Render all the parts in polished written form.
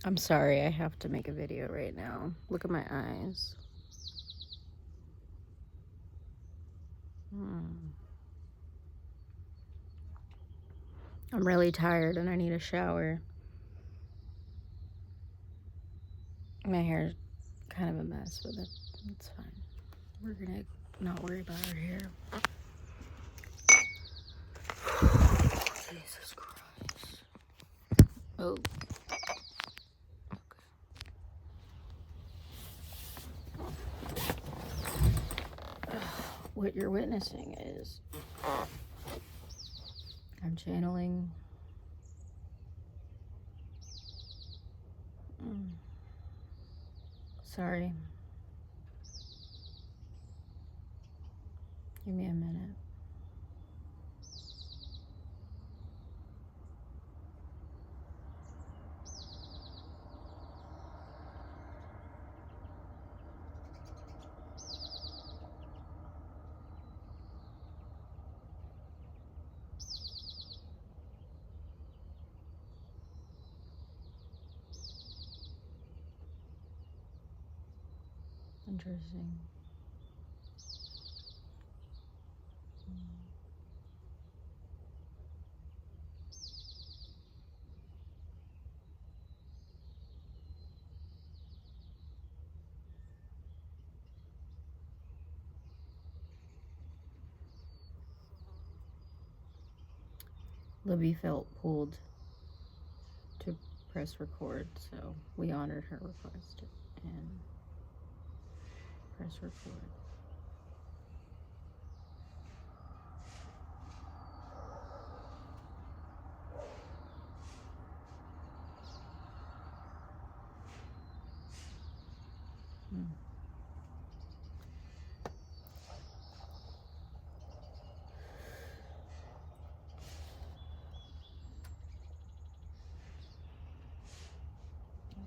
I'm sorry, I have to make a video right now. Look at my eyes. I'm really tired and I need a shower. My hair's kind of a mess, but it's fine. We're gonna not worry about our hair. Jesus Christ. Oh. What you're witnessing is I'm channeling sorry. Give me a minute. Interesting. Libby felt pulled to press record, so we honored her request and press record.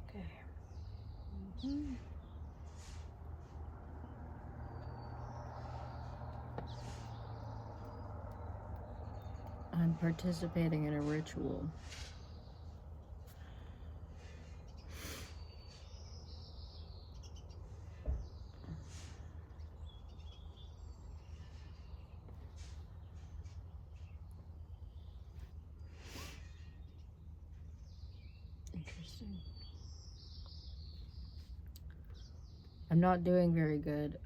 Okay. I'm participating in a ritual. Interesting. I'm not doing very good.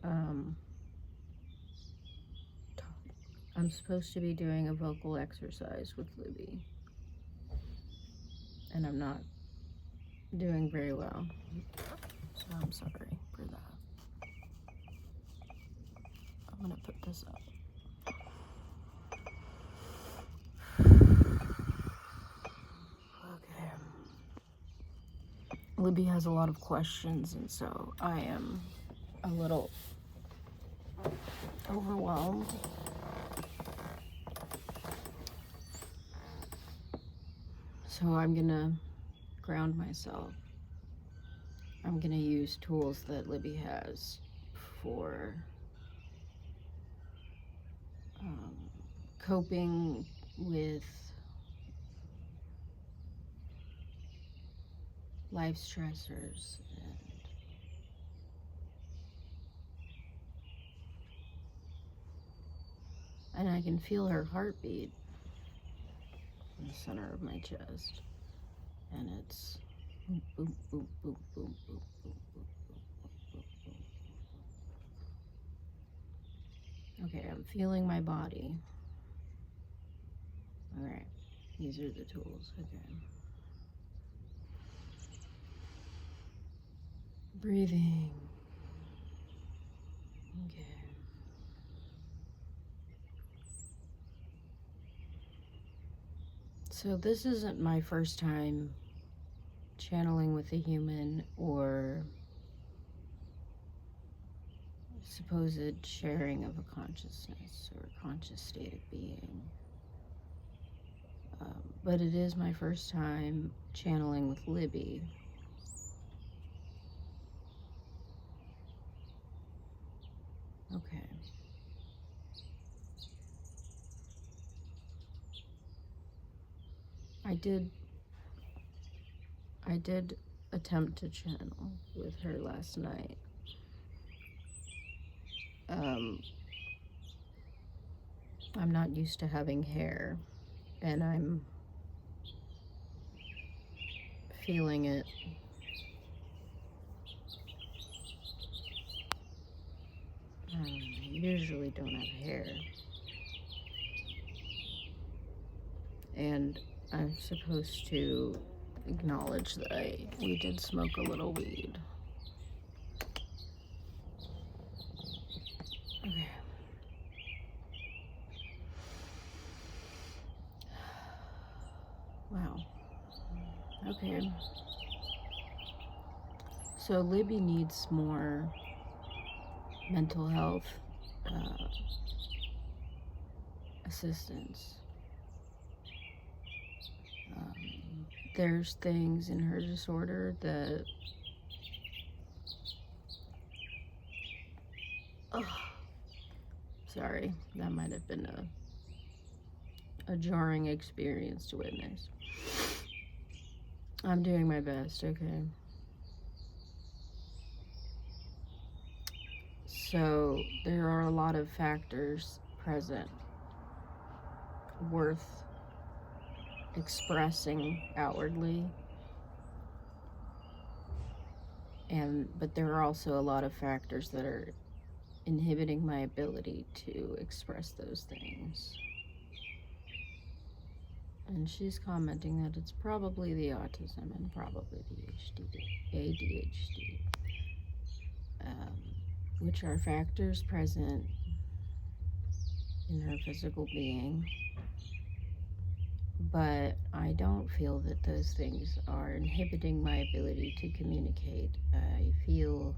I'm supposed to be doing a vocal exercise with Libby, and I'm not doing very well, so I'm sorry for that. I'm gonna put this up. Okay. Libby has a lot of questions, and so I am a little overwhelmed. So I'm gonna ground myself. I'm gonna use tools that Libby has for coping with life stressors and I can feel her heartbeat in the center of my chest, and it's boom, boom, boom, boom, boom, boom, boom, boom, boom, boom, boom. Okay, I'm feeling my body. All right, these are the tools. Okay, breathing. Okay. So this isn't my first time channeling with a human or supposed sharing of a consciousness or a conscious state of being. But it is my first time channeling with Libby. Okay. I did attempt to channel with her last night. I'm not used to having hair, and I'm feeling it. I usually don't have hair. And I'm supposed to acknowledge that we did smoke a little weed. Okay. Wow. Okay. So Libby needs more mental health assistance. There's things in her disorder that sorry, that might have been a jarring experience to witness. I'm doing my best, okay? So there are a lot of factors present worth expressing outwardly, but there are also a lot of factors that are inhibiting my ability to express those things. And she's commenting that it's probably the autism and probably the ADHD, which are factors present in her physical being. But I don't feel that those things are inhibiting my ability to communicate. I feel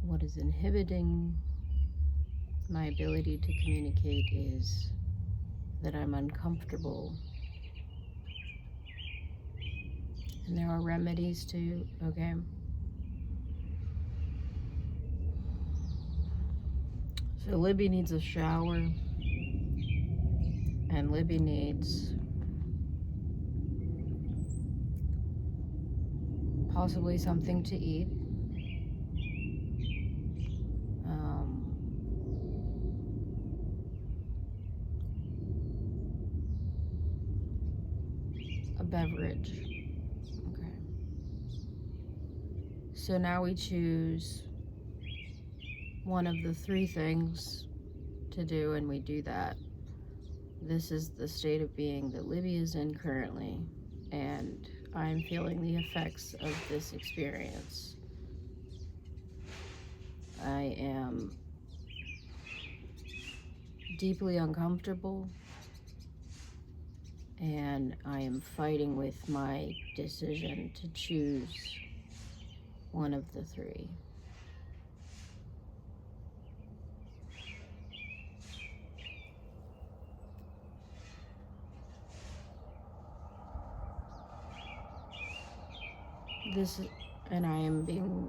what is inhibiting my ability to communicate is that I'm uncomfortable. And there are remedies to, okay? So Libby needs a shower, and Libby needs possibly something to eat. A beverage. Okay. So now we choose one of the three things to do, and we do that. This is the state of being that Libby is in currently, and I'm feeling the effects of this experience. I am deeply uncomfortable, and I am fighting with my decision to choose one of the three. And I am being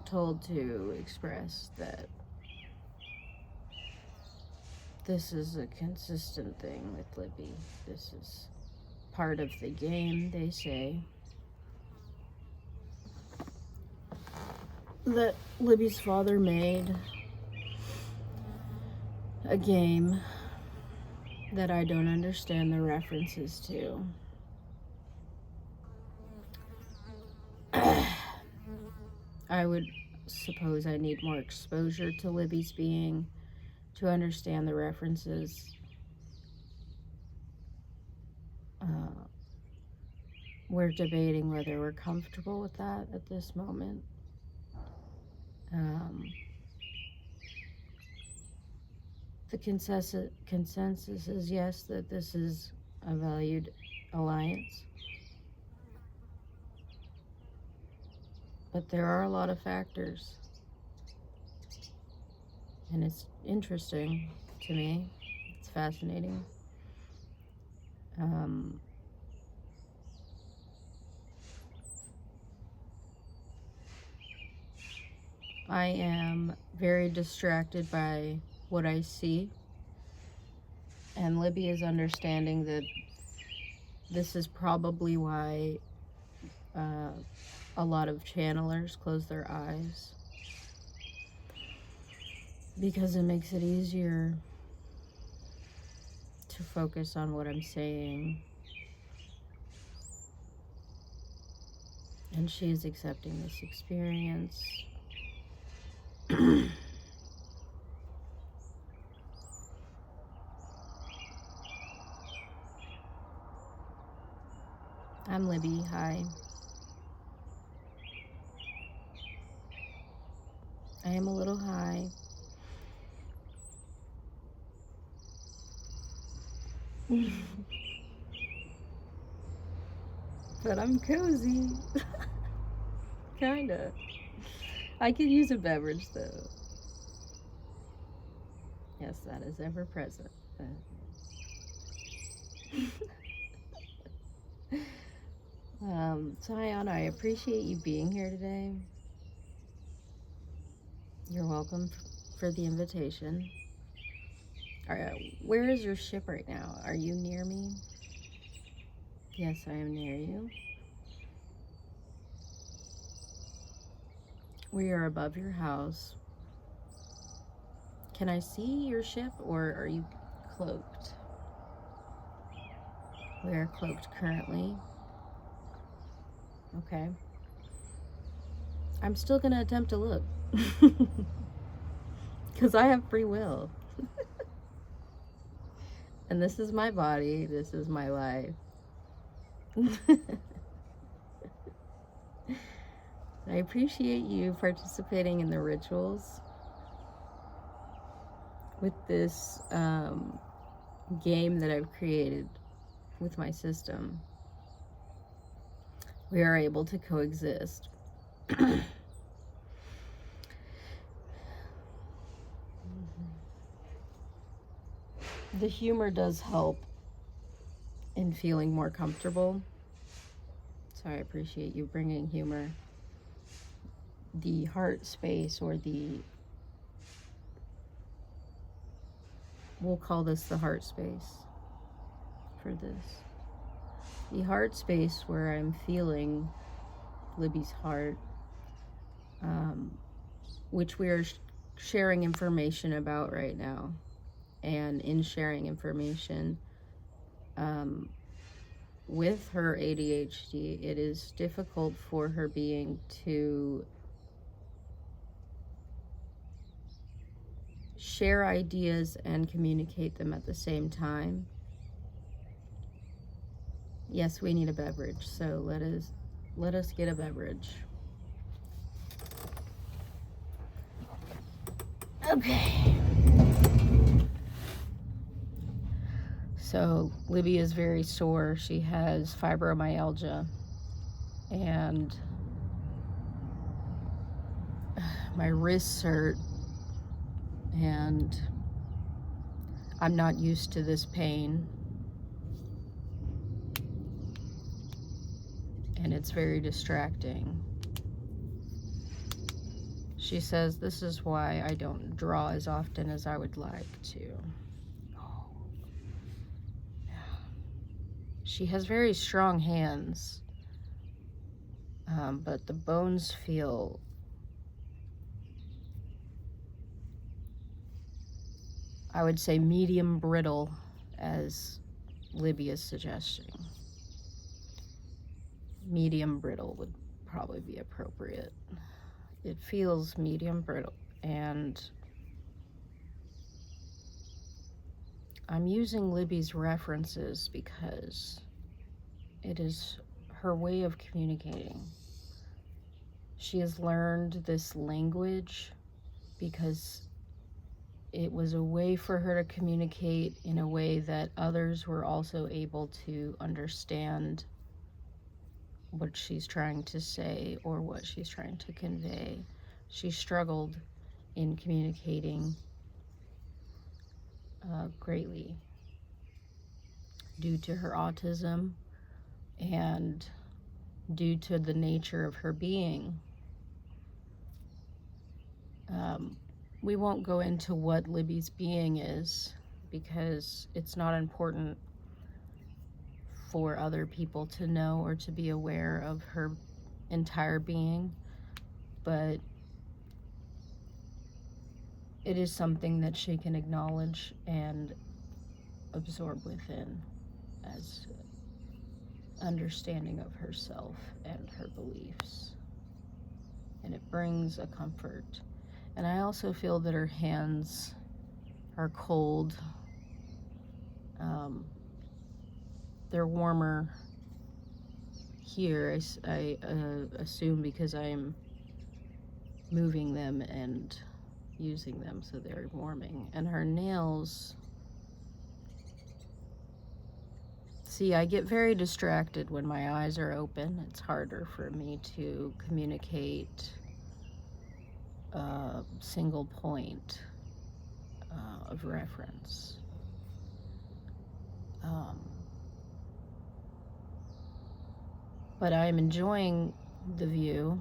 told to express that this is a consistent thing with Libby. This is part of the game, they say. That Libby's father made a game that I don't understand the references to. I would suppose I need more exposure to Libby's being to understand the references. We're debating whether we're comfortable with that at this moment. The consensus is yes, that this is a valued alliance. But there are a lot of factors. And it's interesting to me. It's fascinating. I am very distracted by what I see. And Libby is understanding that This is probably why a lot of channelers close their eyes, because it makes it easier to focus on what I'm saying. And she is accepting this experience. I'm Libby. Hi. I am a little high. But I'm cozy. Kinda. I could use a beverage though. Yes, that is ever present. Sayana, I appreciate you being here today. You're welcome for the invitation. Where is your ship right now? Are you near me? Yes, I am near you. We are above your house. Can I see your ship, or are you cloaked? We are cloaked currently. Okay. I'm still gonna attempt to look. Because I have free will. And this is my body. This is my life. I appreciate you participating in the rituals with this game that I've created with my system. We are able to coexist. The humor does help in feeling more comfortable. So I appreciate you bringing humor. The heart space, or we'll call this the heart space for this. The heart space where I'm feeling Libby's heart, which we are sharing information about right now. And in sharing information with her ADHD, it is difficult for her being to share ideas and communicate them at the same time. Yes, we need a beverage, so let us get a beverage. Okay. So Libby is very sore. She has fibromyalgia, and my wrists hurt, and I'm not used to this pain, and it's very distracting. She says this is why I don't draw as often as I would like to. She has very strong hands, but the bones feel I would say medium brittle, as Libby is suggesting. Medium brittle would probably be appropriate. It feels medium brittle, and I'm using Libby's references because it is her way of communicating. She has learned this language because it was a way for her to communicate in a way that others were also able to understand what she's trying to say or what she's trying to convey. She struggled in communicating greatly due to her autism and due to the nature of her being. We won't go into what Libby's being is because it's not important for other people to know or to be aware of her entire being, but it is something that she can acknowledge and absorb within as understanding of herself and her beliefs. And it brings a comfort. And I also feel that her hands are cold. They're warmer here, I assume, because I'm moving them and using them, so they're warming. And her nails, see, I get very distracted when my eyes are open. It's harder for me to communicate a single point of reference. But I'm enjoying the view,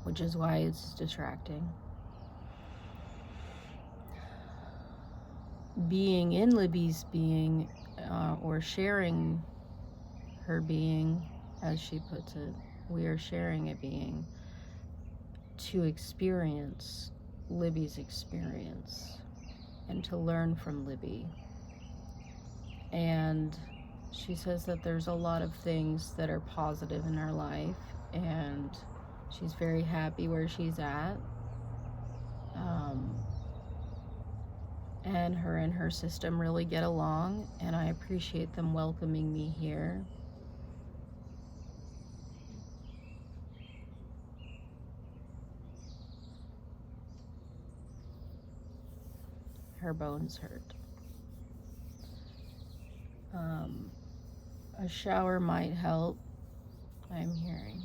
which is why it's distracting. Being in Libby's being, or sharing her being, as she puts it, we are sharing a being to experience Libby's experience and to learn from Libby. And she says that there's a lot of things that are positive in her life, and she's very happy where she's at. And her system really get along, and I appreciate them welcoming me here. Her bones hurt. A shower might help, I'm hearing.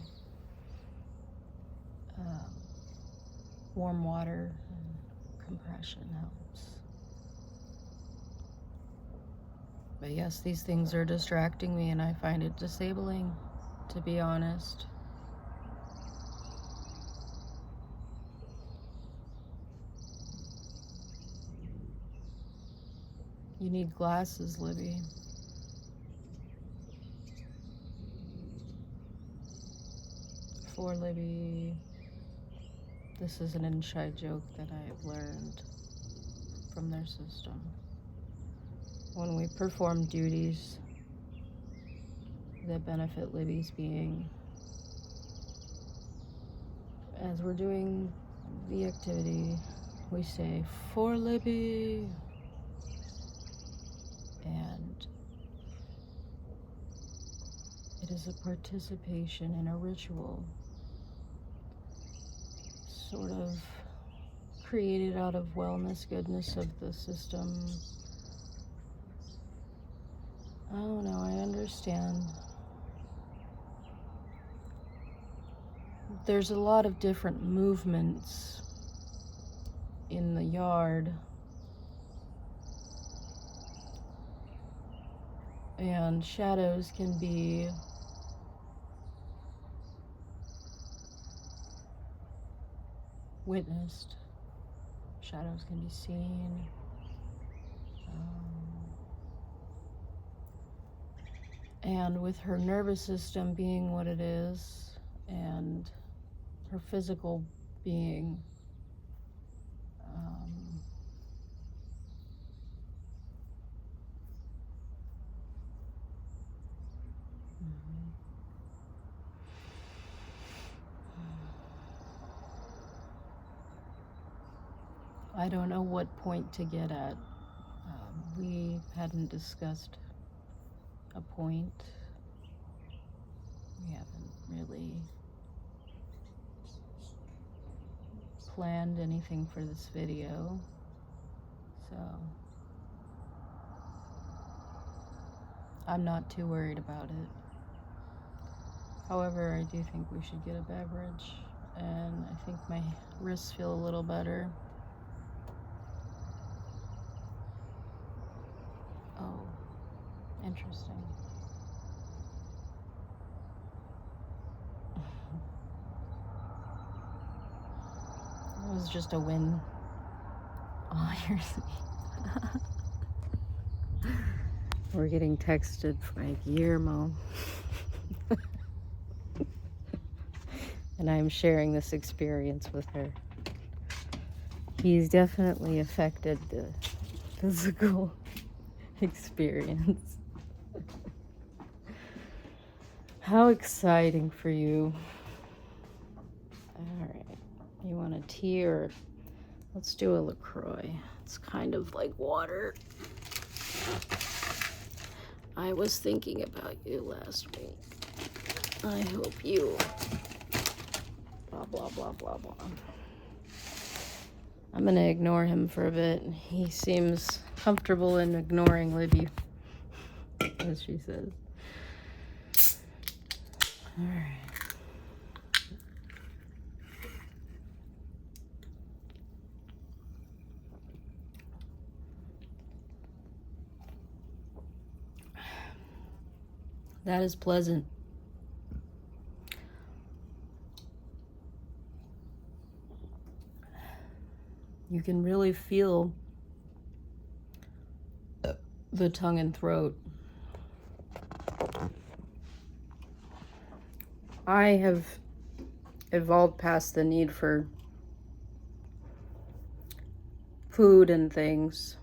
Warm water and compression helps. But yes, these things are distracting me, and I find it disabling, to be honest. You need glasses, Libby. For Libby. This is an inside joke that I've learned from their system. When we perform duties that benefit Libby's being, as we're doing the activity, we say, "For Libby." And it is a participation in a ritual, sort of created out of wellness, goodness of the system. I don't know, I understand. There's a lot of different movements in the yard. And shadows can be witnessed. Shadows can be seen. And with her nervous system being what it is, and her physical being I don't know what point to get at. We hadn't discussed a point. We haven't really planned anything for this video, so I'm not too worried about it. However, I do think we should get a beverage, and I think my wrists feel a little better. Oh, interesting. It was just a win. Oh, you're We're getting texted by Guillermo. And I'm sharing this experience with her. He's definitely affected the physical experience. How exciting for you. All right. You want a tea or let's do a LaCroix. It's kind of like water. I was thinking about you last week. I hope you blah, blah, blah, blah, blah. I'm going to ignore him for a bit. He seems comfortable in ignoring Libby, as she says. All right. That is pleasant. You can really feel the tongue and throat. I have evolved past the need for food and things.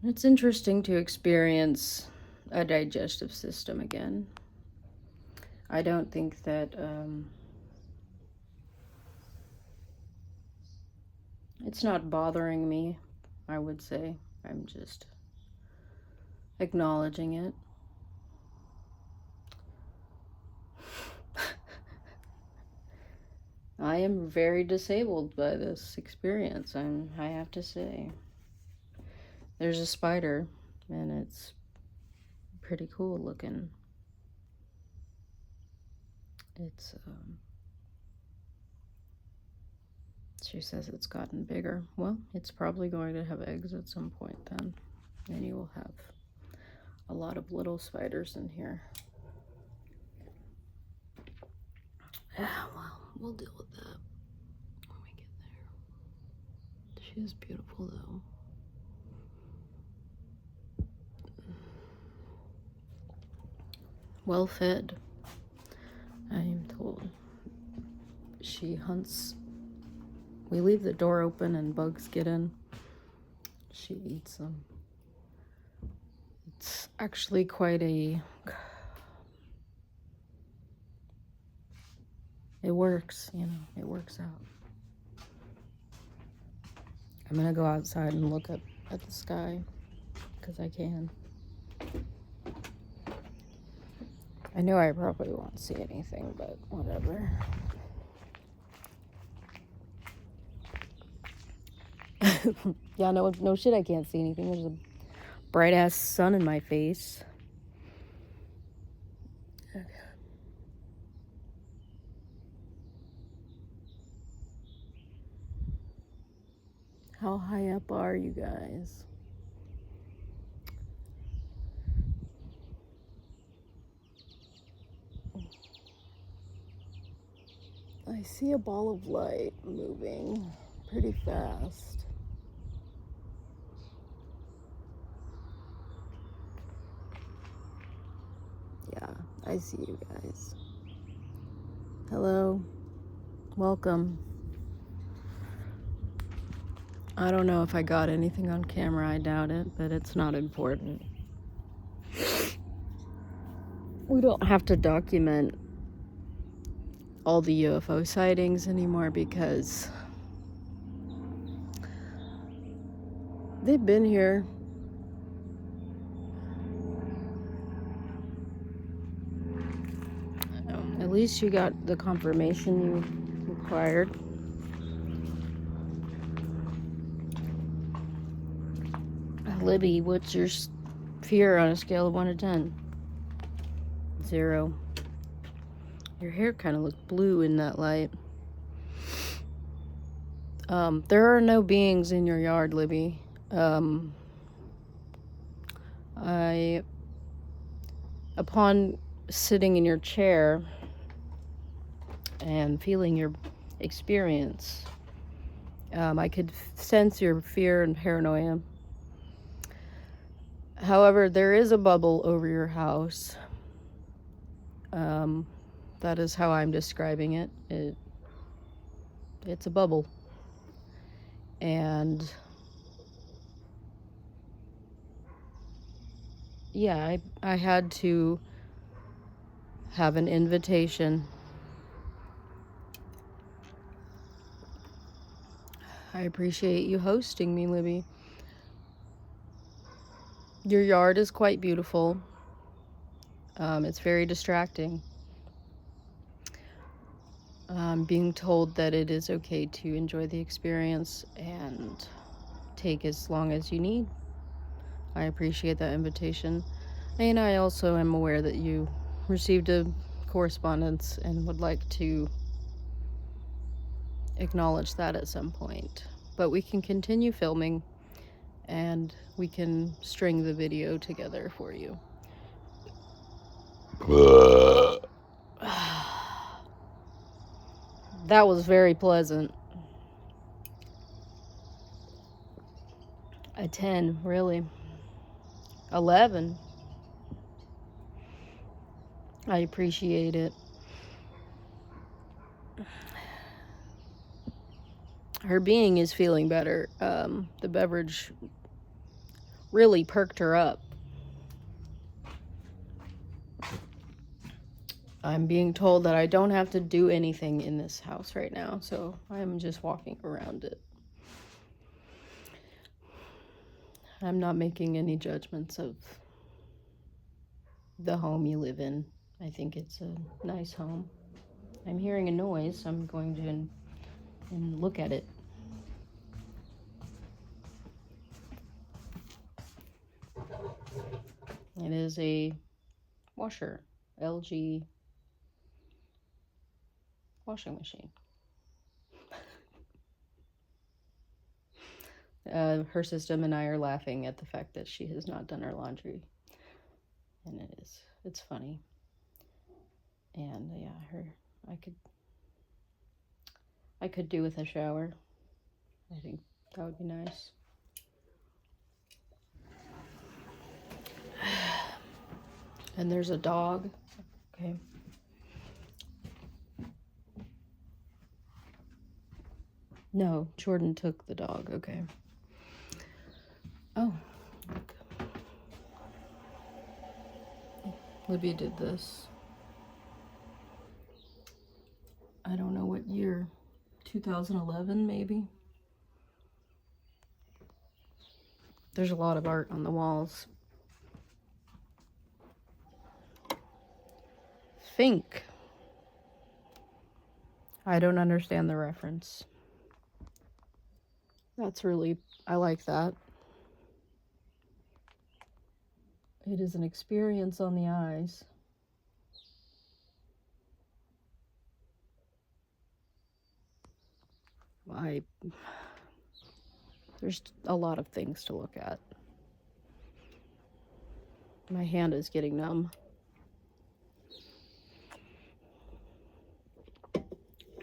It's interesting to experience a digestive system again. I don't think that it's not bothering me, I would say. I'm just acknowledging it. I am very disabled by this experience, I have to say. There's a spider, and it's pretty cool looking. It's, she says it's gotten bigger. Well, it's probably going to have eggs at some point then. And you will have a lot of little spiders in here. Yeah, well, we'll deal with that when we get there. She is beautiful, though. Well fed, I am told. She hunts. We leave the door open and bugs get in. She eats them. It's actually quite a... It works, you know, it works out. I'm gonna go outside and look up at the sky, because I can. I know I probably won't see anything, but whatever. Yeah, no shit, I can't see anything. There's a bright-ass sun in my face. Okay. How high up are you guys? I see a ball of light moving pretty fast. Yeah, I see you guys. Hello. Welcome. I don't know if I got anything on camera. I doubt it, but it's not important. We don't have to document all the UFO sightings anymore because they've been here. At least you got the confirmation you required. Libby, what's your fear on a scale of 1 to 10? 0. Your hair kind of looks blue in that light. There are no beings in your yard, Libby. Upon sitting in your chair and feeling your experience, I could sense your fear and paranoia. However, there is a bubble over your house. That is how I'm describing it. It's a bubble. And yeah, I had to have an invitation. I appreciate you hosting me, Libby. Your yard is quite beautiful. It's very distracting. Being told that it is okay to enjoy the experience and take as long as you need. I appreciate that invitation. And I also am aware that you received a correspondence and would like to acknowledge that at some point. But we can continue filming and we can string the video together for you. That was very pleasant. A 10, really. 11. I appreciate it. Her being is feeling better. The beverage really perked her up. I'm being told that I don't have to do anything in this house right now, so I'm just walking around it. I'm not making any judgments of the home you live in. I think it's a nice home. I'm hearing a noise, so I'm going to and look at it. It is a washer, LG washing machine. Her system and I are laughing at the fact that she has not done her laundry. And it's funny. And yeah, I could do with a shower. I think that would be nice. And there's a dog. Okay. No, Jordan took the dog. Okay. Oh, look. Libby did this. I don't know what year. 2011, maybe? There's a lot of art on the walls. Fink. I don't understand the reference. That's really, I like that. It is an experience on the eyes. There's a lot of things to look at. My hand is getting numb.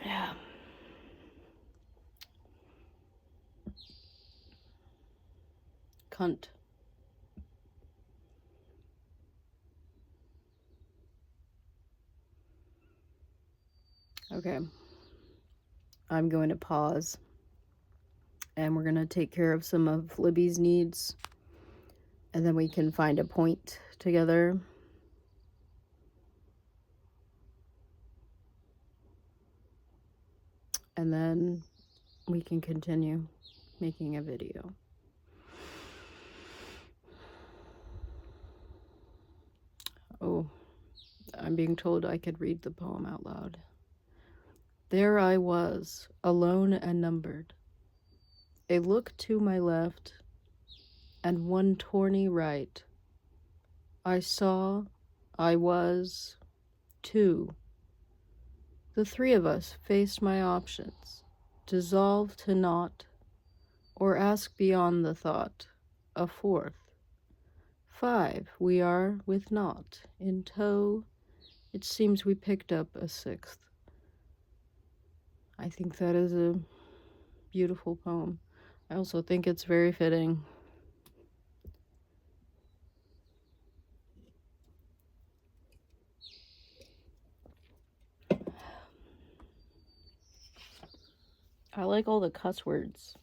Yeah. Cunt. Okay. I'm going to pause. And we're going to take care of some of Libby's needs. And then we can find a point together. And then we can continue making a video. Oh, I'm being told I could read the poem out loud. There I was, alone and numbered. A look to my left and one tourney right. I saw, I was, two. The three of us faced my options, dissolve to naught, or ask beyond the thought, a fourth. 5, we are with naught. In tow, it seems we picked up a sixth. I think that is a beautiful poem. I also think it's very fitting. I like all the cuss words.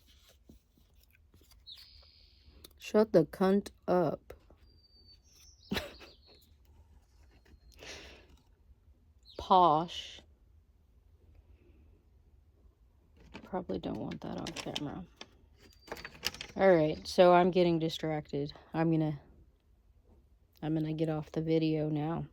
Shut the cunt up. Posh. Probably don't want that on camera. Alright, so I'm getting distracted. I'm gonna get off the video now.